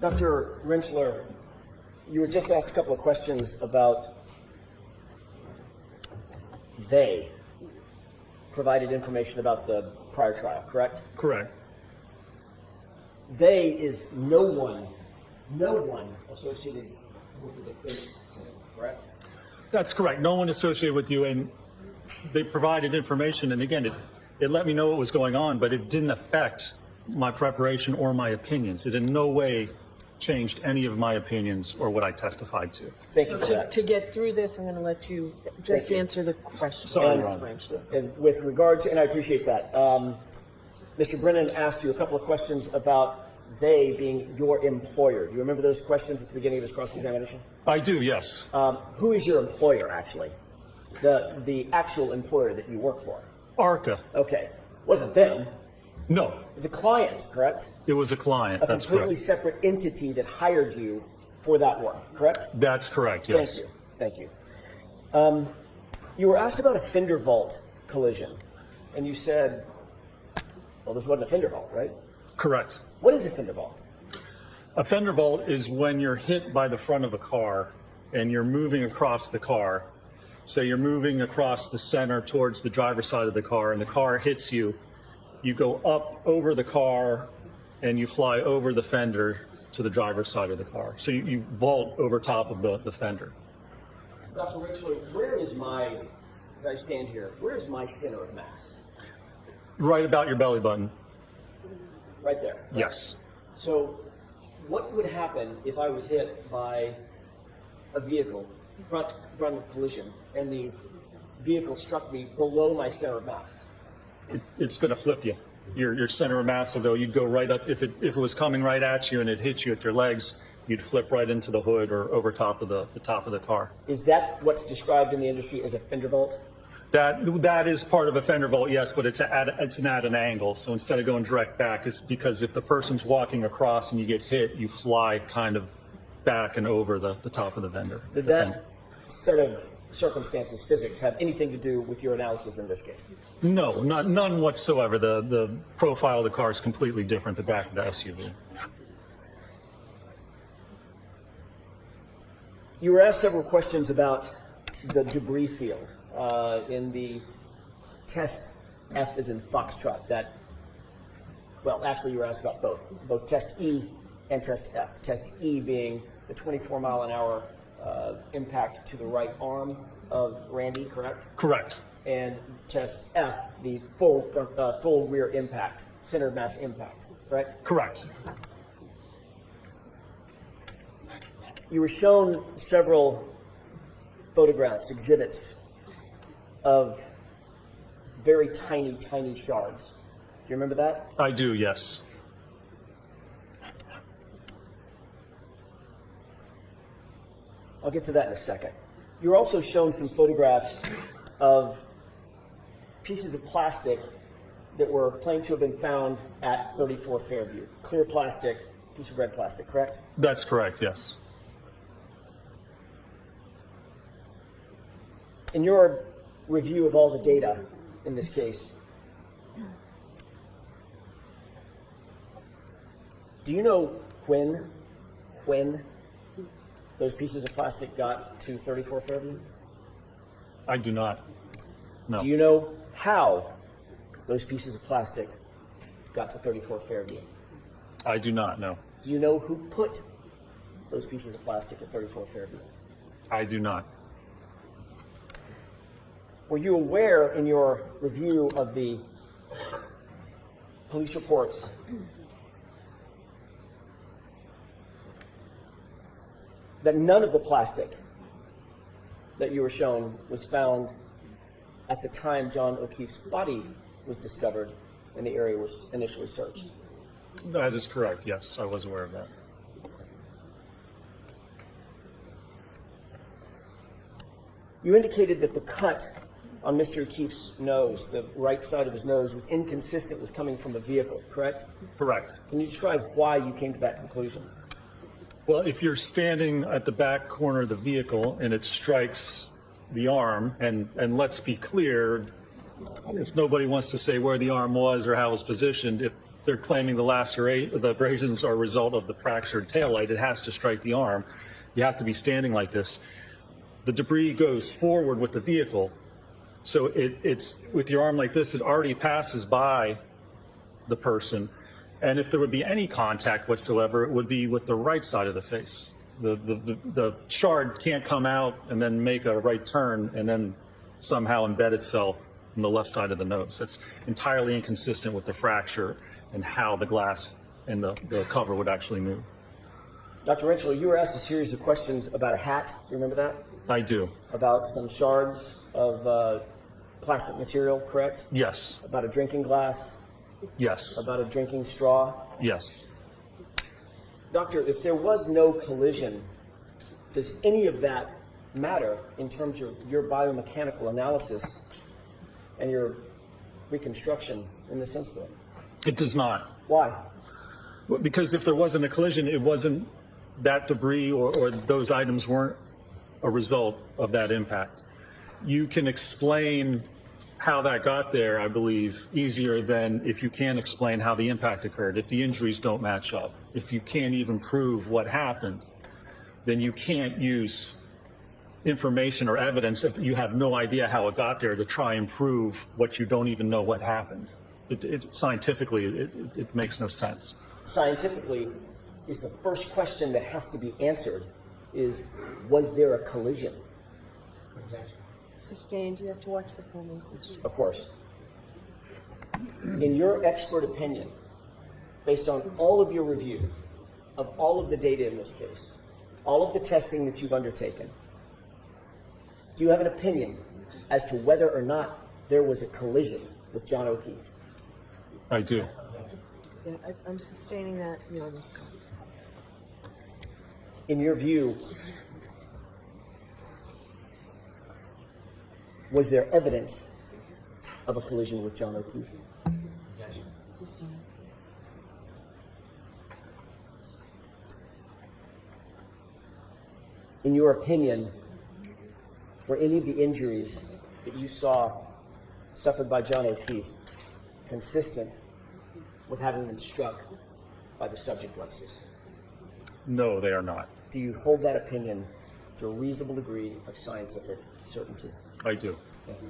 Dr. Rentschler, you were just asked a couple of questions about they provided information about the prior trial, correct? Correct. They is no one associated with the defense, correct? That's correct. No one associated with you, and they provided information, and again, it let me know what was going on, but it didn't affect my preparation or my opinions. It in no way changed any of my opinions or what I testified to. Thank you for that. To get through this, I'm going to let you just answer the question. Sorry, Ron. And with regard to, and I appreciate that, Mr. Brennan asked you a couple of questions about they being your employer. Do you remember those questions at the beginning of his cross-examination? I do, yes. Who is your employer, actually? The actual employer that you work for? ARCCA. Okay. Wasn't them. No, It's a client, correct? it was a client. A That's completely correct. separate entity that hired you for that work, correct? That's correct, yes. Thank you. Thank you. You were asked about a fender vault collision, and you said, well, this wasn't a fender vault, right? Correct. What is a fender vault? A fender vault is when you're hit by the front of a car and you're moving across the car. So you're moving across the center towards the driver's side of the car, and the car hits you. You go up over the car and you fly over the fender to the driver's side of the car. So you vault over top of the fender. Dr. Rentschler, where is my, as I stand here, where is my center of mass? Right about your belly button. Right there. Right? Yes. So what would happen if I was hit by a vehicle, front collision, and the vehicle struck me below my center of mass? It's going to flip you. Your center of mass will go, you'd go right up, if it was coming right at you and it hit you at your legs, you'd flip right into the hood or over top of the top of the car. Is that what's described in the industry as a fender vault? That is part of a fender vault, yes, but it's at an angle. So instead of going direct back, it's because if the person's walking across and you get hit, you fly kind of back and over the top of the fender. Did that set of circumstances, physics, have anything to do with your analysis in this case? No, none whatsoever. The profile of the car is completely different, the back of the SUV. You were asked several questions about the debris field in the test F as in Foxtrot. Well, actually you were asked about both test E and test F. Test E being the 24-mile-an-hour impact to the right arm of Randy, correct? Correct. And test F, the full rear impact, center of mass impact, correct? Correct. You were shown several photographs, exhibits of very tiny, tiny shards. Do you remember that? I do, yes. I'll get to that in a second. You're also shown some photographs of pieces of plastic that were claimed to have been found at 34 Fairview. Clear plastic, piece of red plastic, correct? That's correct, yes. In your review of all the data in this case, do you know when those pieces of plastic got to 34 Fairview? I do not. No. Do you know how those pieces of plastic got to 34 Fairview? I do not, no. Do you know who put those pieces of plastic at 34 Fairview? I do not. Were you aware in your review of the police reports that none of the plastic that you were shown was found at the time John O'Keefe's body was discovered and the area was initially searched? That is correct, yes. I was aware of that. You indicated that the cut on Mr. O'Keefe's nose, the right side of his nose, was inconsistent with coming from a vehicle, correct? Correct. Can you describe why you came to that conclusion? Well, if you're standing at the back corner of the vehicle and it strikes the arm, and let's be clear, if nobody wants to say where the arm was or how it was positioned, they're claiming the abrasions are a result of the fractured taillight. It has to strike the arm. You have to be standing like this. The debris goes forward with the vehicle. So it's with your arm like this, it already passes by the person. And if there would be any contact whatsoever, it would be with the right side of the face. The shard can't come out and then make a right turn and then somehow embed itself in the left side of the nose. That's entirely inconsistent with the fracture and how the glass and the cover would actually move. Dr. Rentschler, you were asked a series of questions about a hat. Do you remember that? I do. About some shards of plastic material, correct? Yes. About a drinking glass? Yes. About a drinking straw? Yes. Doctor, if there was no collision, does any of that matter in terms of your biomechanical analysis and your reconstruction in this incident? It does not. Why? Because if there wasn't a collision, it wasn't that debris or those items weren't a result of that impact. You can explain how that got there, I believe, easier than if you can't explain how the impact occurred. If the injuries don't match up, if you can't even prove what happened, then you can't use information or evidence if you have no idea how it got there to try and prove what you don't even know what happened. Scientifically, it makes no sense. Scientifically, is the first question that has to be answered is, was there a collision? Sustained, you have to watch the film. Of course. In your expert opinion, based on all of your review of all of the data in this case, all of the testing that you've undertaken, do you have an opinion as to whether or not there was a collision with John O'Keefe? I do. Yeah, I'm sustaining that. You're on this call. In your view, was there evidence of a collision with John O'Keefe? Sustained. In your opinion, were any of the injuries that you saw suffered by John O'Keefe consistent with having been struck by the subject plexus? No, they are not. Do you hold that opinion to a reasonable degree of scientific certainty? I do. Thank you.